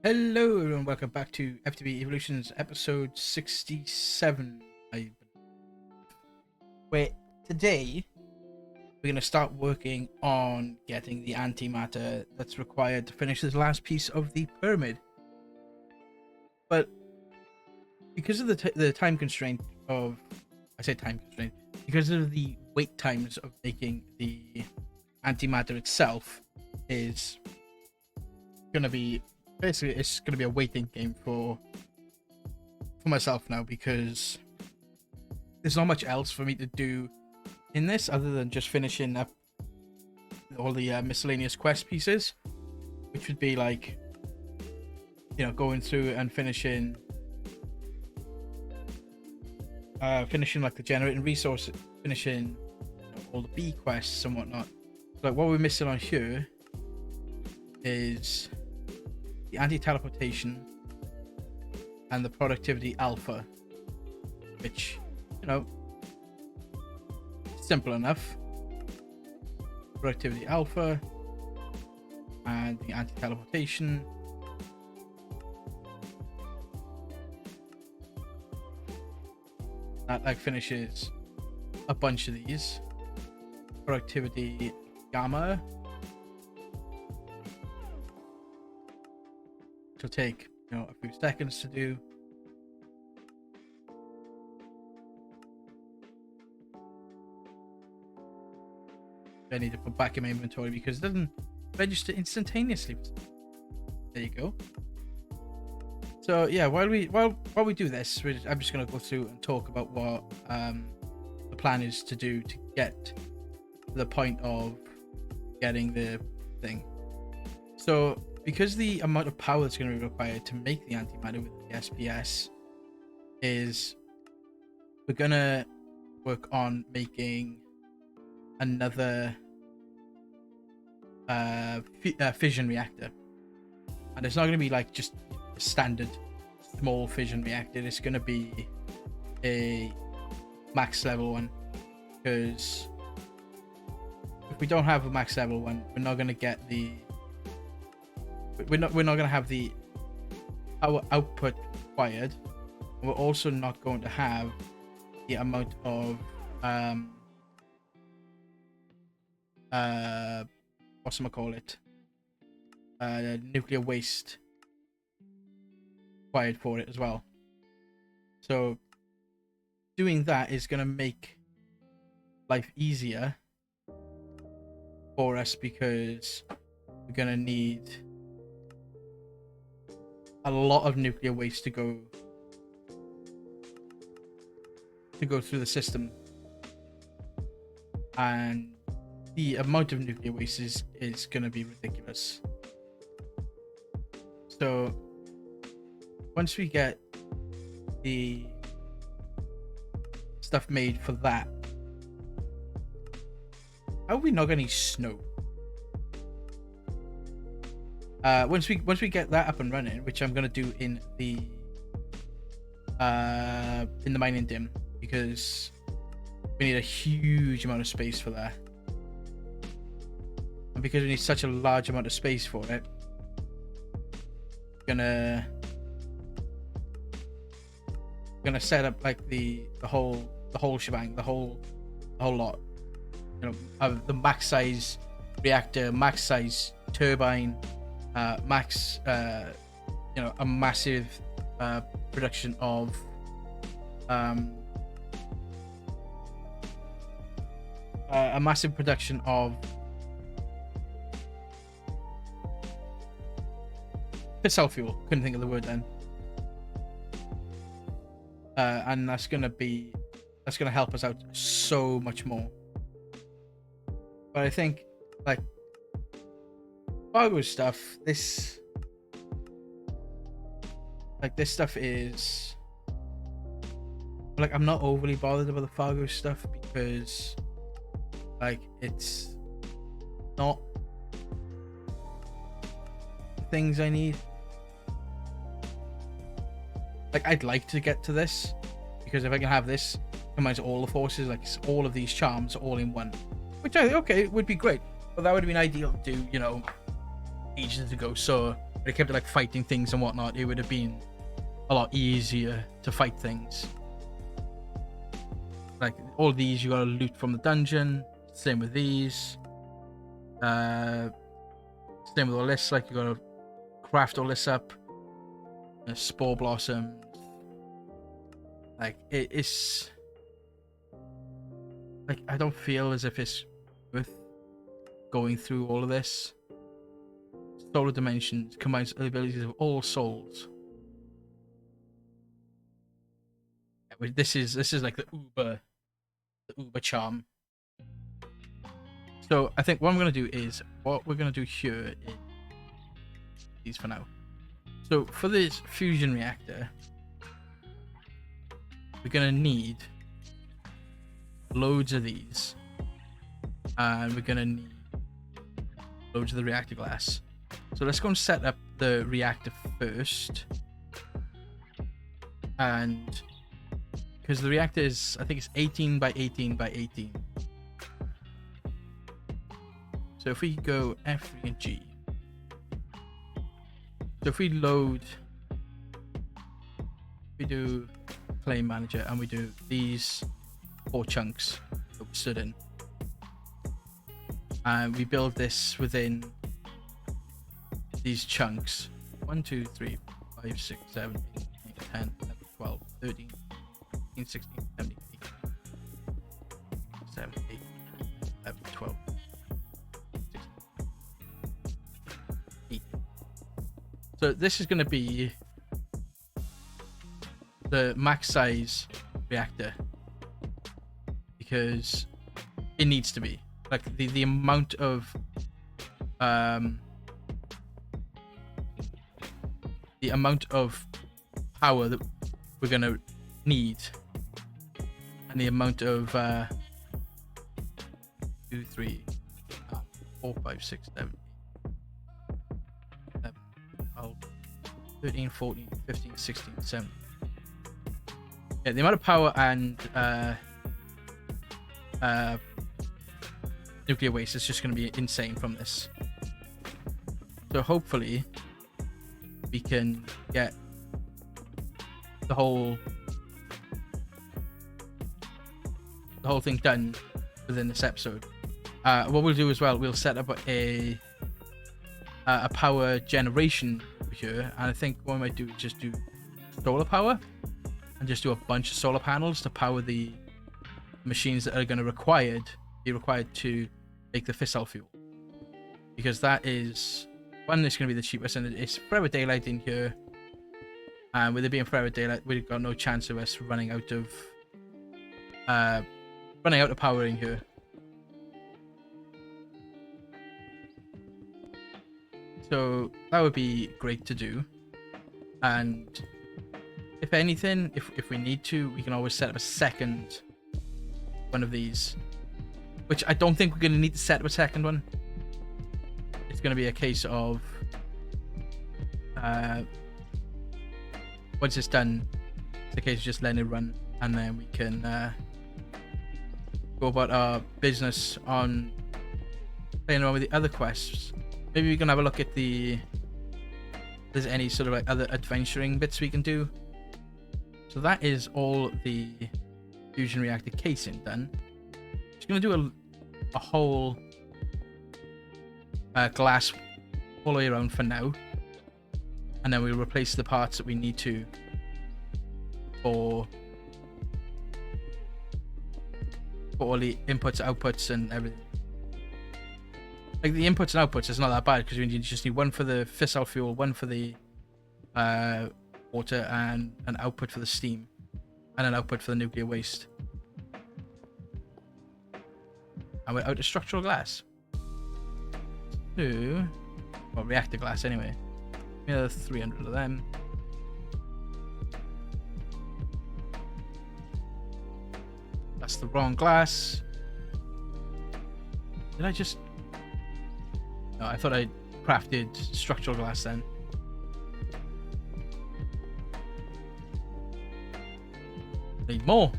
Hello everyone, welcome back to FTB Evolutions episode 67. Where today we're going to start working on getting the antimatter that's required to finish this last piece of the pyramid. But because of the time constraint of, because of the wait times of making the antimatter itself is going to be basically, it's going to be a waiting game for myself now, because there's not much else for me to do in this other than just finishing up all the miscellaneous quest pieces, which would be like, you know, going through and finishing like the generating resource, finishing all the B quests and whatnot. Like what we're missing on here is the anti-teleportation and the productivity alpha, which, you know, simple enough. Productivity alpha and the anti-teleportation. That like finishes a bunch of these. Productivity gamma, will take, you know, a few seconds to do. I need to put back in my inventory because it doesn't register instantaneously. There you go. So yeah, while we do this, I'm just going to go through and talk about what the plan is to do to get to the point of getting the thing. So because the amount of power that's going to be required to make the antimatter with the SPS is, we're going to work on making another fission reactor. And it's not going to be like just a standard small fission reactor. It's going to be a max level one, because if we don't have a max level one, we're not going to get the we're not going to have the power output required. We're also not going to have the amount of nuclear waste required for it as well. So doing that is going to make life easier for us, because we're going to need a lot of nuclear waste to go through the system, and the amount of nuclear waste is going to be ridiculous. So once we get the stuff made for that, how are we not getting snow? Once we get that up and running, which I'm gonna do in the mining dim, because we need a huge amount of space for that, and because we need such a large amount of space for it, gonna set up like the whole shebang, the whole lot, you know, of the max size reactor, max size turbine, max you know, a massive production of fissile fuel. Couldn't think of the word then. And that's gonna help us out so much more. But I think, like, Fargo stuff, this stuff is like, I'm not overly bothered about the Fargo stuff, because like it's not the things I need. Like, I'd like to get to this, because if I can have this combines all the forces, like all of these charms all in one, which I think, okay, would be great. But that would have been ideal to do, you know, ages ago. So it kept like fighting things and whatnot, it would have been a lot easier to fight things. Like all these you gotta loot from the dungeon. Same with these. Same with all this, like you gotta craft all this up. Spore blossoms. Like it's like I don't feel as if it's worth going through all of this. Solar Dimensions combines the abilities of all souls. This is like the uber charm. So I think what I'm gonna do is what we're gonna do here is these for now. So for this fusion reactor, we're gonna need loads of these, and we're gonna need loads of the reactor glass. So let's go and set up the reactor first, and because the reactor is, I think it's 18 by 18 by 18. So if we go F3 and G, so if we load, we do play manager and we do these 4 chunks that we stood in, and we build this within these chunks 1 2 3 4 5 6 7 8 9 10 11 12 13 14 16 17 18 7 8 11 12 16 18. So this is going to be the max size reactor because it needs to be, like the amount of power that we're gonna need, and the amount of 2 3 4 5 6 7 8 11 12 13 14 15 16 17. Yeah, the amount of power and nuclear waste is just going to be insane from this. So hopefully we can get the whole thing done within this episode. What we'll do as well, we'll set up a power generation over here, and I think what we might do is just do solar power and just do a bunch of solar panels to power the machines that are going to be required to make the fissile fuel, because that is one, it's going to be the cheapest, and it's forever daylight in here, and with it being forever daylight, we've got no chance of us running out of power in here. So that would be great to do, and if anything, if we need to, we can always set up a second one of these, which I don't think we're going to need to set up a second one. It's going to be a case of once it's done, it's a case of just letting it run, and then we can go about our business on playing around with the other quests. Maybe we can have a look at if there's any sort of like other adventuring bits we can do. So that is all the fusion reactor casing done. Just gonna do a whole glass all the way around for now, and then we'll replace the parts that we need to for all the inputs, outputs, and everything. Like the inputs and outputs is not that bad because you just need one for the fissile fuel, one for the water, and an output for the steam, and an output for the nuclear waste. And we're out of structural glass. So, well, reactor glass anyway. Another 300 of them. That's the wrong glass. Did I just... No, I thought I crafted structural glass then. Need more.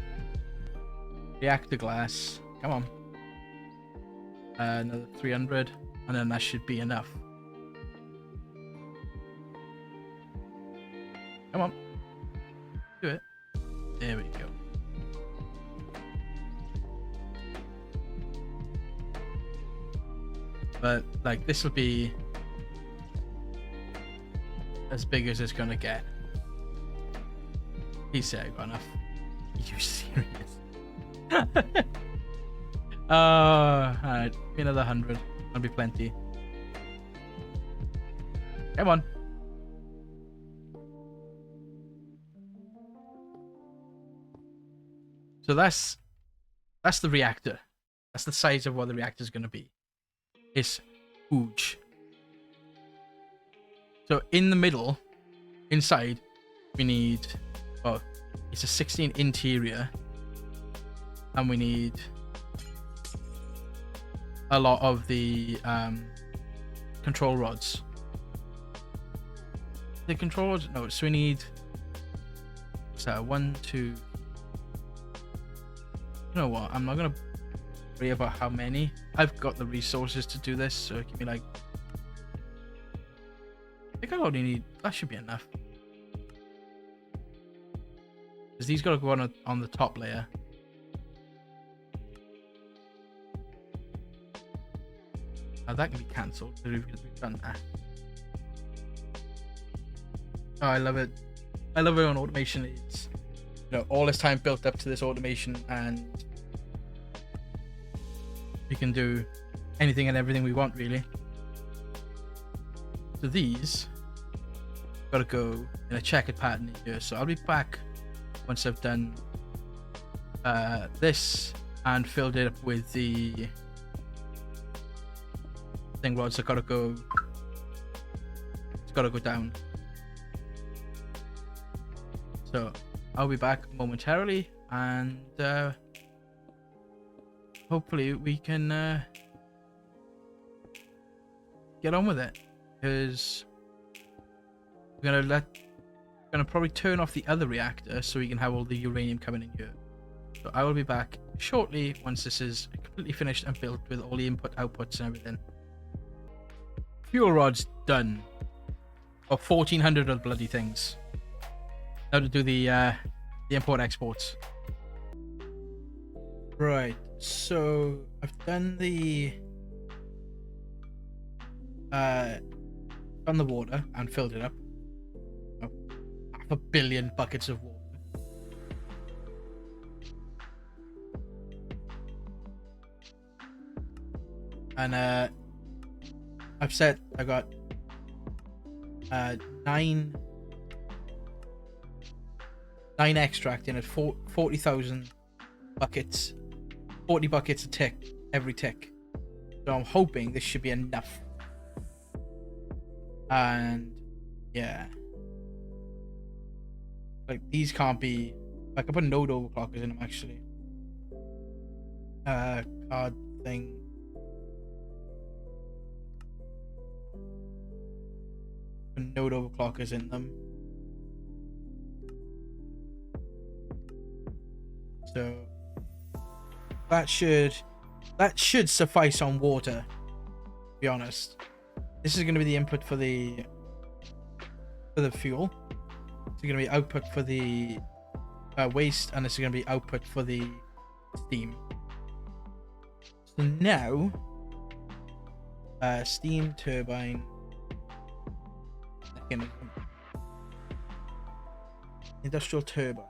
Reactor glass. Come on. Another 300, and then that should be enough. Come on. Do it. There we go. But like this will be as big as it's gonna get. He said I got enough. Are you serious? Alright, another 100. That'll be plenty. Come on. So that's the reactor. That's the size of what the reactor is going to be. It's huge. So in the middle, inside, we need, well, it's a 16 interior, and we need a lot of the control rods. The control rods, no, so we need, what's that, 1, 2, you know what, I'm not gonna worry about how many. I've got the resources to do this, so give me like, I think I only need, that should be enough, because these gotta go on the top layer. Now that can be cancelled because we've done that. Oh, I love it. I love it on automation. It's, you know, all this time built up to this automation, and we can do anything and everything we want, really. So these gotta go in a checkered pattern here. So I'll be back once I've done this and filled it up with the thing rods. That gotta go. It's gotta go down. So I'll be back momentarily, and hopefully we can get on with it, because we're gonna probably turn off the other reactor so we can have all the uranium coming in here. So I will be back shortly once this is completely finished and built with all the input, outputs, and everything. Fuel rods done. Or 1,400 of the bloody things. Now to do the import exports. Right, so I've done the water and filled it up. Oh, 500 million buckets of water. And I've said I got 9 extract in it, 40,000 buckets, 40 buckets a tick, every tick. So I'm hoping this should be enough. And yeah, like these can't be, I could put node overclockers in them actually. Card thing. Put node overclockers in them. So that should suffice on water, to be honest. This is going to be the input for the fuel. It's going to be output for the waste, and this is going to be output for the steam. So now, steam turbine mechanism, industrial turbine.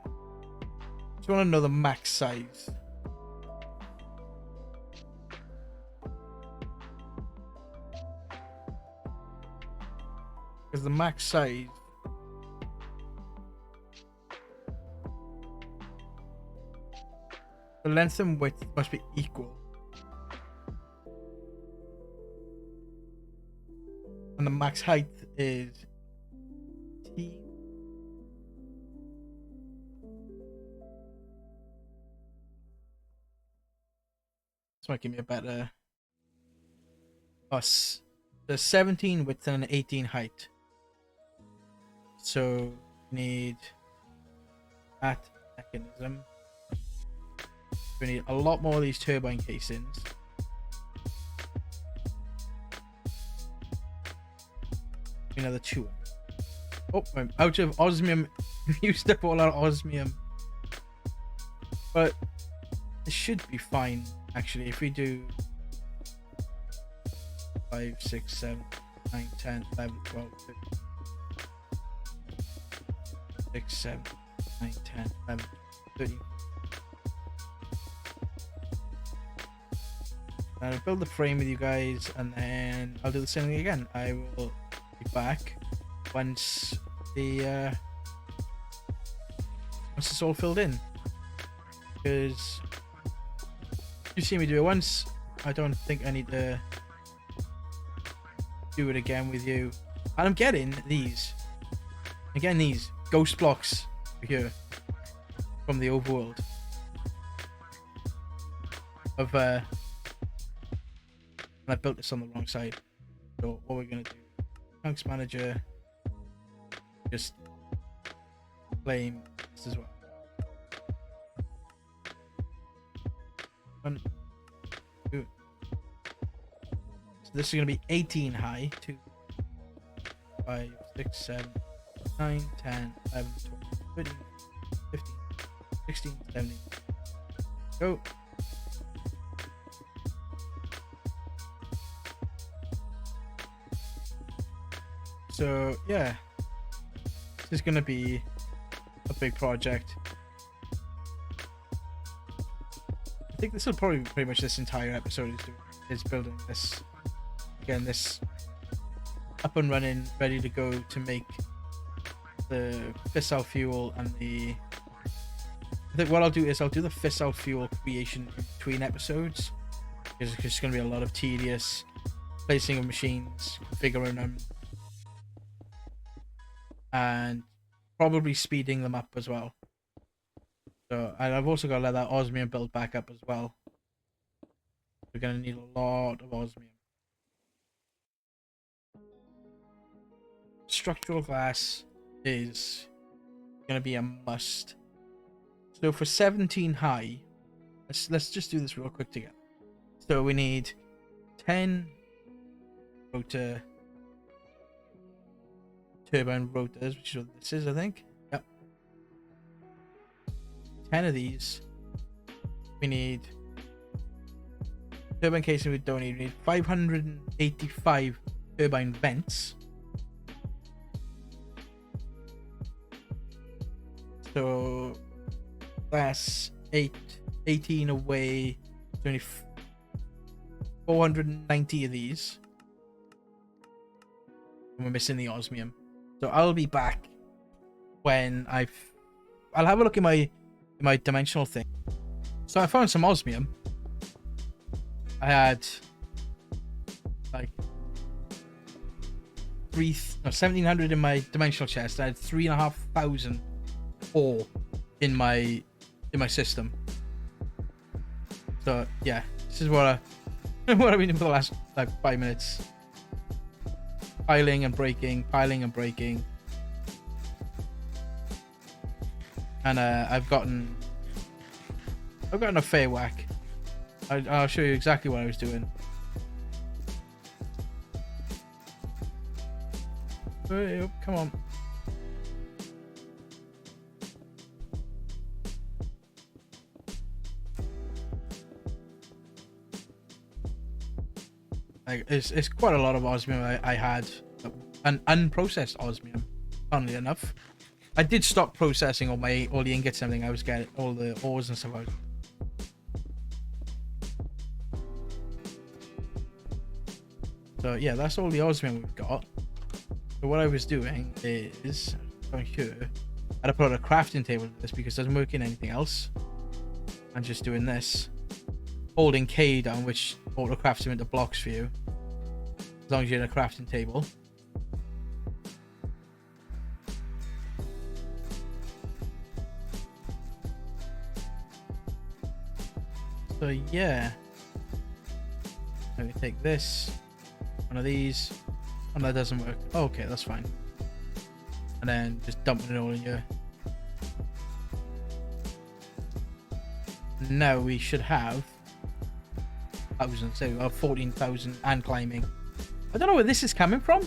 Just want to know the max size. Because the max size the length and width must be equal. And the max height is T. This might give me a better. There's 17 width and an 18 height. So need that mechanism. We need a lot more of these turbine casings. Another 200. Oh, I'm out of osmium. Used up all our osmium. But it should be fine, actually, if we do 5, 6, 7, 9, 10, 11, 12, 13, 6, 7, 9, 10, 11, 13. I'll build the frame with you guys, and then I'll do the same thing again. I will be back once the once it's all filled in, because you've seen me do it once. I don't think I need to do it again with you. And I'm getting these ghost blocks here from the overworld of and I built this on the wrong side. So what we're gonna do, chunks manager, just claim this as well. 1, 2. So this is gonna be 18 high. 2, 5, 6, 7, 9, 10, 11, 12, 13, 15, 16, 17. Go. So yeah, this is gonna be a big project. I think this will probably be pretty much this entire episode is building this. Again, this up and running, ready to go to make the fissile fuel and the. I think what I'll do is I'll do the fissile fuel creation in between episodes, because it's just gonna be a lot of tedious placing of machines, configuring them, and probably speeding them up as well. So, and I've also got to let that osmium build back up as well. We're going to need a lot of osmium. Structural glass is going to be a must. So for 17 high, let's just do this real quick together. So we need 10 rotor turbine rotors, which is what this is, I think. Yep. 10 of these. We need turbine casing. We don't need. We need 585 turbine vents. So that's 18 away. There's only 490 of these. And we're missing the osmium. So I'll be back when I'll have a look at my dimensional thing. So I found some osmium. I had like 1700 in my dimensional chest. I had 3,500 ore in my system. So yeah, this is what I've been doing for the last like 5 minutes. Piling and breaking, and I've gotten a fair whack. I'll show you exactly what I was doing. Oh, come on. Like, it's quite a lot of osmium I had, an unprocessed osmium, funnily enough. I did stop processing all the ingots and everything. I was getting all the ores and stuff out. So yeah, that's all the osmium we've got. So what I was doing is down here, I had to put a crafting table to this because it doesn't work in anything else. I'm just doing this, holding K down, which auto crafts them into blocks for you, as long as you're in a crafting table. So yeah, let me take this, one of these, and that doesn't work. Oh, okay, that's fine. And then just dumping it all in here. Now we should have thousands. So we have 14,000 and climbing. I don't know where this is coming from.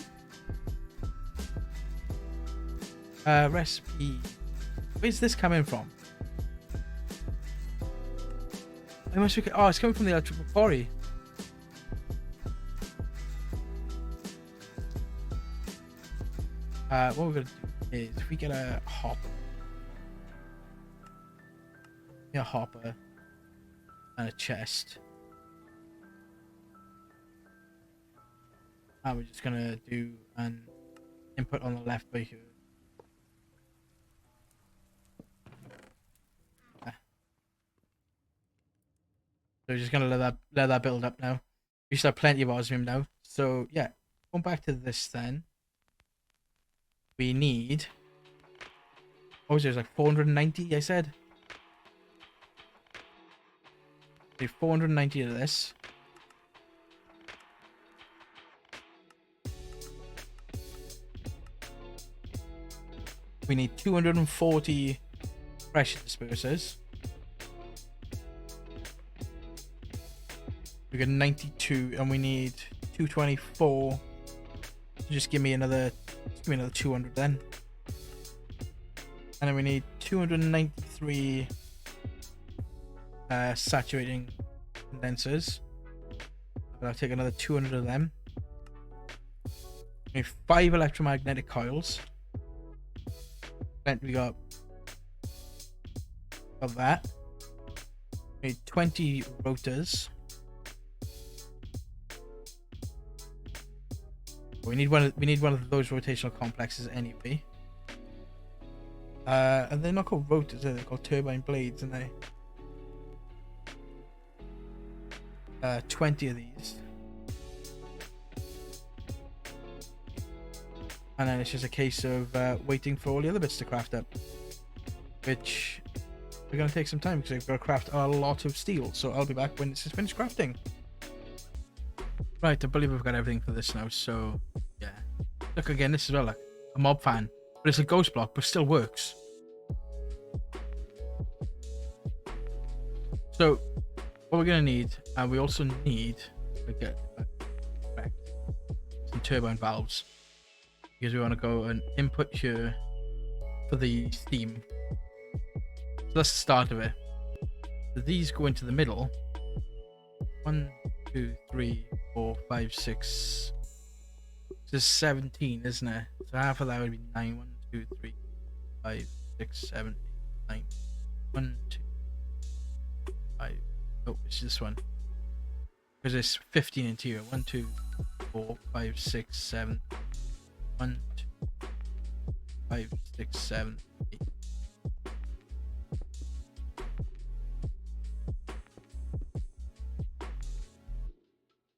Recipe. Where's this coming from? It must be. Oh, it's coming from the electrical quarry. What we're gonna do is if we get a hopper, and a chest, and we're just gonna do an input on the left by here. So we're just gonna let that build up now. We should have plenty of osmium now. So yeah, going back to this then. We need. What was it? It was like 490. I said. We need 490 of this. We need 240 pressure dispersers. We got 92, and we need 224. So just give me another 200 then. And then we need 293 saturating condensers. I'll take another 200 of them. We need 5 electromagnetic coils. Then we got that. We need 20 rotors. We need one of those rotational complexes anyway. And they're not called rotors, they're called turbine blades, aren't they? 20 of these. And then it's just a case of waiting for all the other bits to craft up. Which we're going to take some time because we've got to craft a lot of steel. So I'll be back when this is finished crafting. Right, I believe we've got everything for this now, so yeah. Look again, this is well like a mob fan. But it's a ghost block, but still works. So what we're gonna need, and we also need to get some turbine valves. Because we want to go and input here for the steam. So that's the start of it. So these go into the middle. 1, 2, 3, 4, 5, 6. This is 17, isn't it? So half of that would be 9. 1, 2, 3, 5, 6, 7, 8, 9. 1, 2, 5. Oh, it's this one. Because it's 15 interior. 1, 2, 4, 5, 6, 7. 1, 2, 5, 6, 7, 8.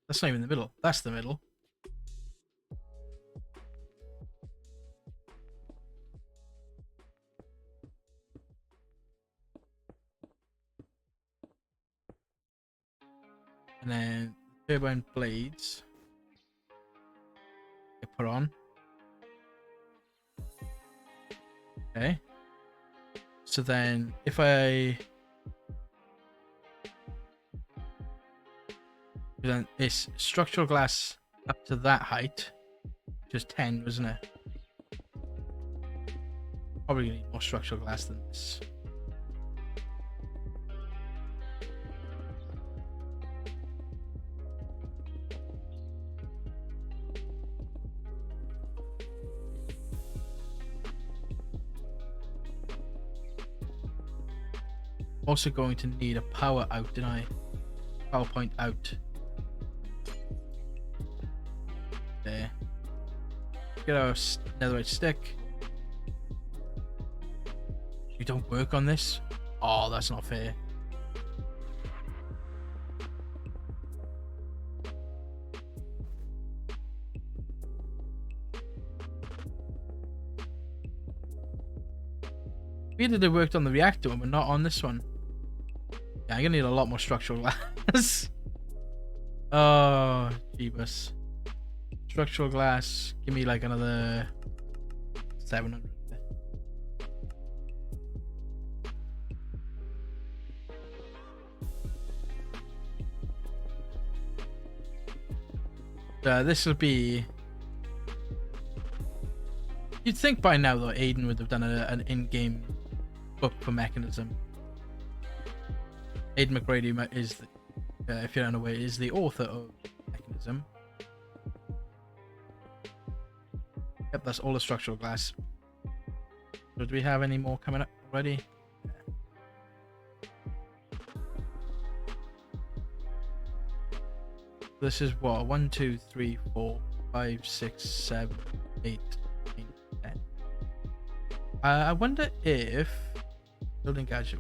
That's not even the middle. That's the middle. And then turbine blades get put on. Okay. So then if then it's structural glass up to that height, just 10, wasn't it? Probably gonna need more structural glass than this. Also going to need a power out, didn't I? Power point out. There. Get our netherite stick. You don't work on this? Oh, that's not fair. Weird that they worked on the reactor one, but not on this one. Yeah, I'm gonna need a lot more structural glass. Oh, jeebus. Structural glass. Give me like another 700. This will be You'd think by now, though, Aiden would have done an in-game book for Mechanism. Aiden McGrady is, if you're unaware, is the author of Mechanism. Yep, that's all the structural glass. So do we have any more coming up already? This is what? 1, 2, 3, 4, 5, 6, 7, 8, 9, 10. I wonder if building gadget.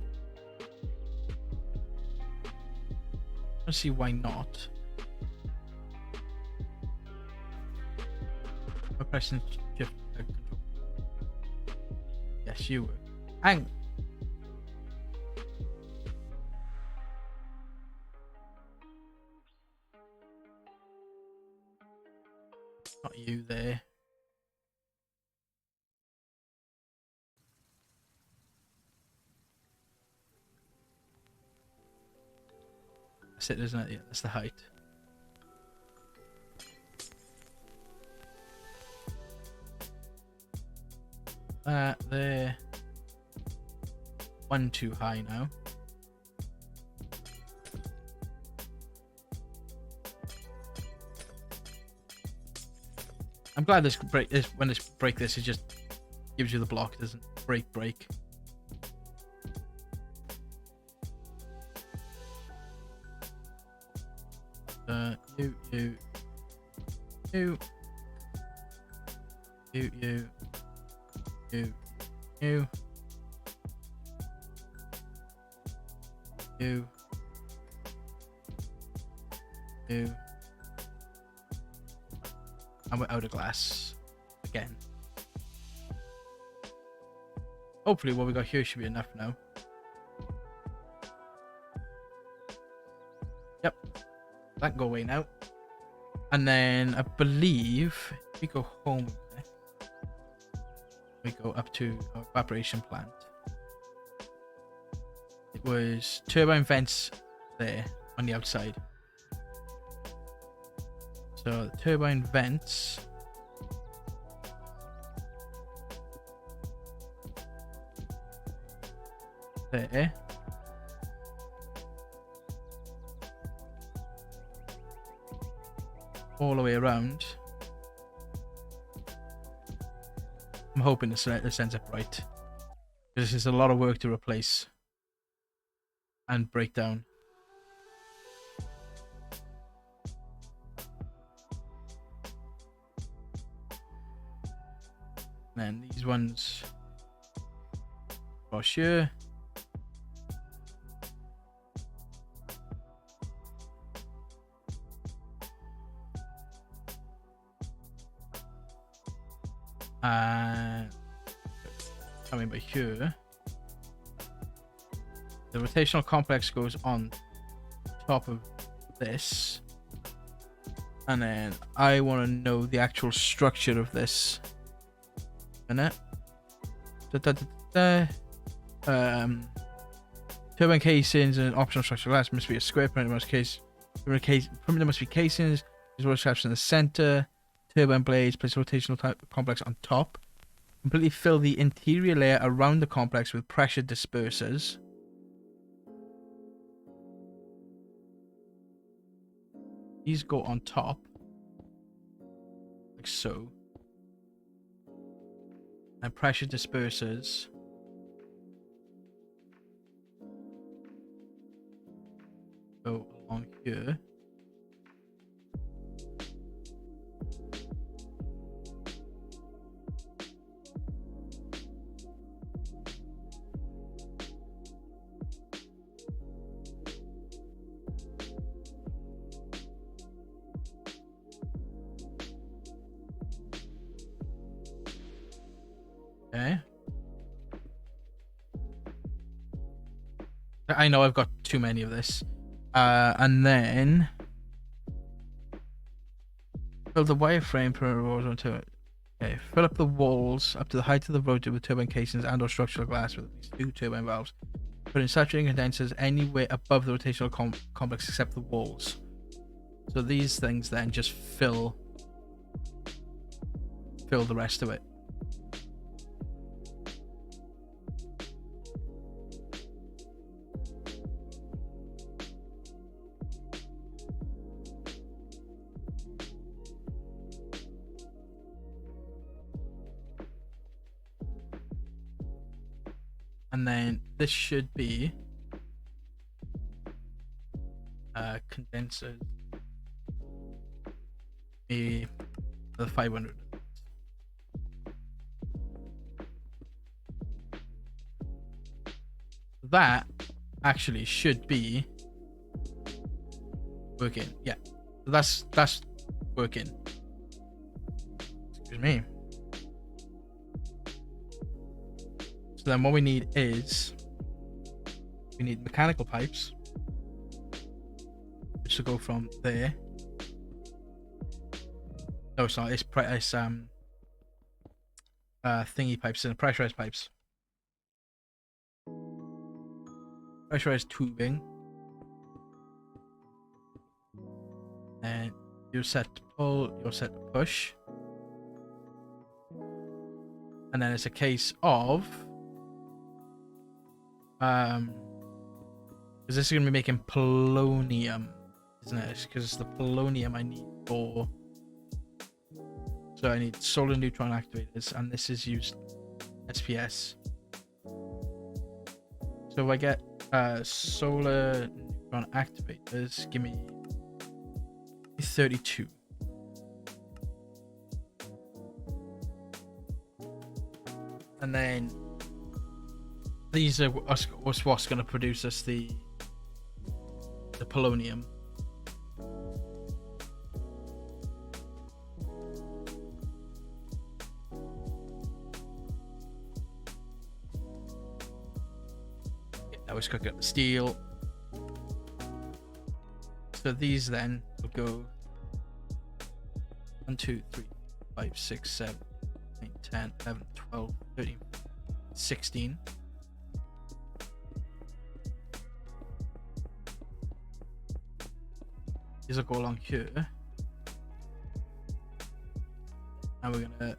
Let's see why not. I'm pressing shift control. Yes, you were. Hang. Not you there. That's it, isn't it? Yeah, that's the height. They're 1 too high now. I'm glad this when this break this, it just gives you the block. It doesn't break. You. And we're out of glass again. Hopefully what we got here should be enough now. Yep, that can go away now. And then I believe we go home, we go up to our evaporation plant. It was turbine vents there on the outside. So the turbine vents there. All the way around. I'm hoping this ends up right. Because this is a lot of work to replace and break down. And these ones for sure. Coming by here. The rotational complex goes on top of this. And then I want to know the actual structure of this. Turbine casings and optional structural glass must be a square. Permanent must be casings. There's rotor shafts in the center. Turbine blades. Place rotational type complex on top. Completely fill the interior layer around the complex with pressure dispersers. These go on top, like so. And pressure dispersers go along here. Okay. I know I've got too many of this. And then fill the wireframe per onto it. Okay, fill up the walls up to the height of the rotor with turbine casings and or structural glass with at least 2 turbine valves. Put in saturating condensers anywhere above the rotational complex except the walls. So these things then just fill the rest of it. And then this should be condensers. Maybe the 500. That actually should be working. Yeah, that's working. Excuse me. So then what we need is mechanical pipes, which will go from there. No, it's not. It's thingy pipes and pressurized pipes. Pressurized tubing. And you're set to pull, you're set to push. And then it's a case of because this is going to be making polonium, isn't it? Because the polonium I need for, so I need solar neutron activators, and this is used SPS. So if I get solar neutron activators, give me 32. And then these are what's going to produce us the polonium. I was cooking up the steel. So these then will go 1, 2, 3, 5, 6, 7, 8, 10, 11, 12, 13, 16. These will go along here. And we're gonna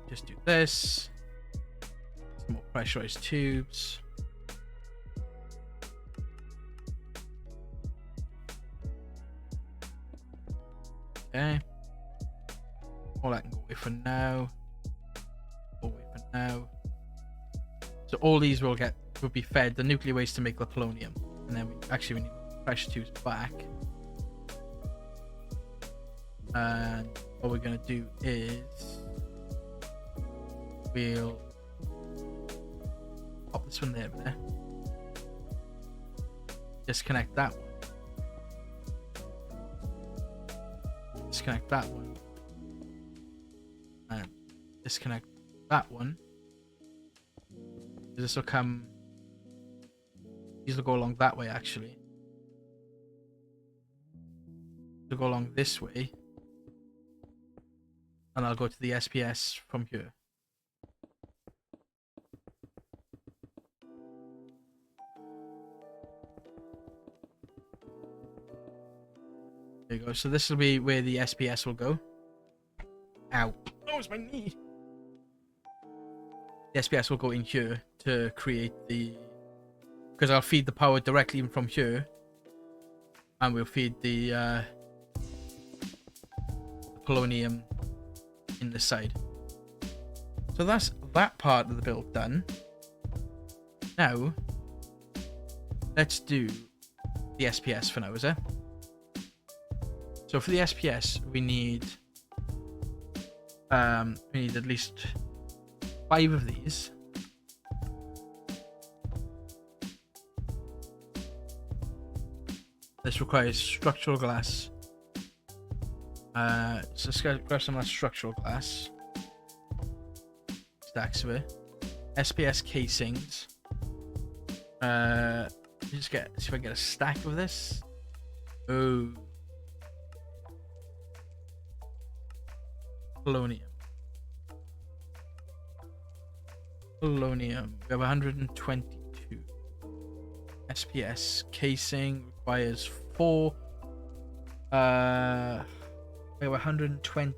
just do this. Some more pressurized tubes. Okay. All that can go away for now. Go away for now. So all these will be fed the nuclear waste to make the polonium, and then we need pressure tubes back. And what we're gonna do is we'll pop this one there. Disconnect that one. Disconnect that one. And disconnect that one. This will come. These will go along that way actually. They'll go along this way. And I'll go to the SPS from here. There you go. So this will be where the SPS will go. Ow. Oh, it's my knee. The SPS will go in here to create the... Because I'll feed the power directly in from here. And we'll feed the polonium in the side. So that's that part of the build done. Now, let's do the SPS for now, is it? So for the SPS, we need at least 5 of these. This requires structural glass. So let's grab some of that structural glass. Stacks of it. SPS casings. Just see if I get a stack of this. Oh. Polonium. Polonium. We have 122. SPS casing requires 4. We have 120.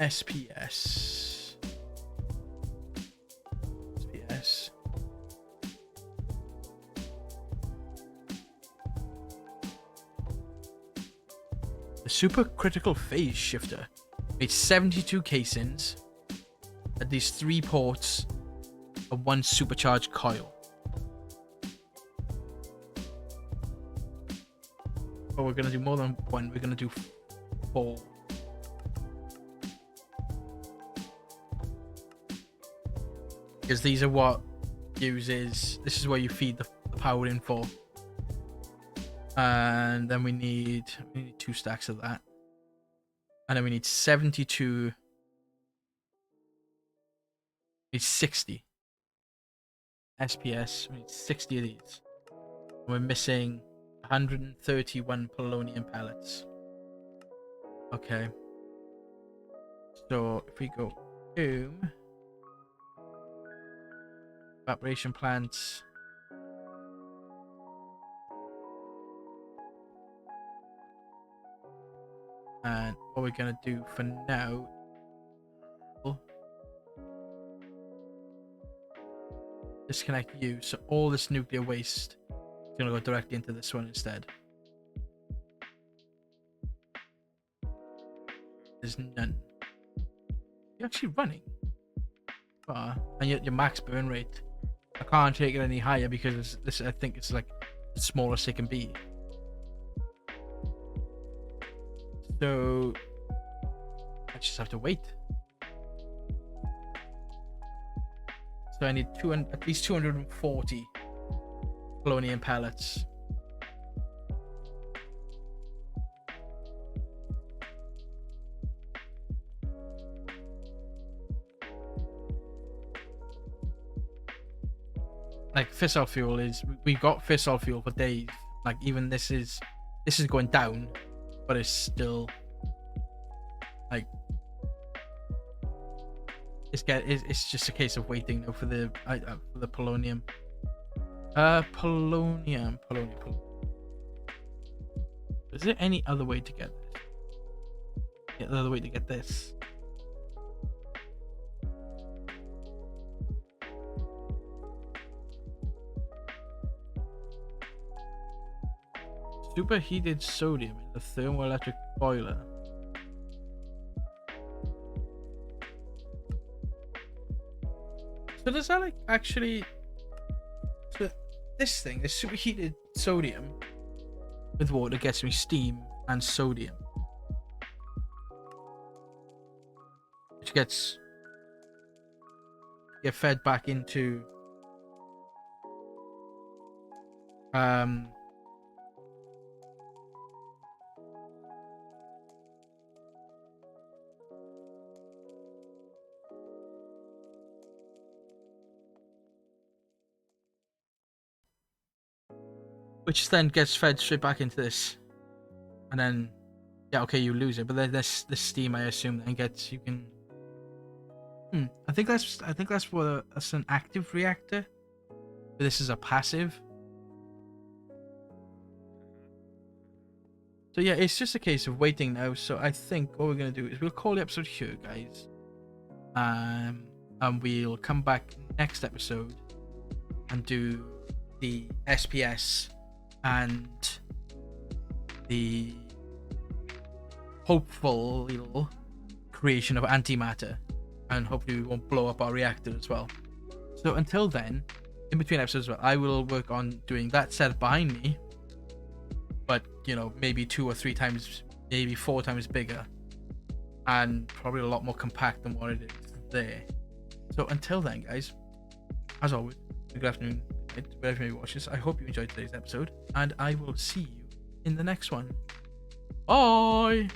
SPS. SPS. The supercritical phase shifter made 72 casings at least 3 ports of 1 supercharged coil. But we're going to do more than 1. We're going to do 4. Because these are what uses... This is where you feed the power in for. And then we need 2 stacks of that. And then we need 72... We need 60 SPS. We need 60 of these. And we're missing 131 polonium pellets. Okay. So if we go home, evaporation plants, and what we're gonna do for now, disconnect you, so all this nuclear waste is gonna go directly into this one instead. There's none. You're actually running. And your max burn rate. I can't take it any higher because this, I think it's like the smallest it can be. So I just have to wait. So I need at least 240 polonium pellets. Like fissile fuel is, we got fissile fuel for days. Like even this is going down, but it's still like it's just a case of waiting though for the polonium. Polonium. Is there any other way to get this? Yeah, another way to get this. Superheated sodium in the thermoelectric boiler. So does that like actually... So this thing, this superheated sodium with water gets me steam and sodium. Which gets fed back into... which then gets fed straight back into this, and then yeah, okay, you lose it, but then this steam, I assume, then gets, you can. I think that's that's an active reactor. This is a passive. So yeah, it's just a case of waiting now. So I think what we're gonna do is we'll call the episode here, guys. And we'll come back next episode and do the SPS and the hopeful little creation of antimatter, and hopefully we won't blow up our reactor as well. So until then, in between episodes, I will work on doing that setup behind me, but you know, maybe 2 or 3 times, maybe 4 times bigger, and probably a lot more compact than what it is there. So until then, guys, as always, good afternoon, wherever you watch this. I hope you enjoyed today's episode, and I will see you in the next one. Bye.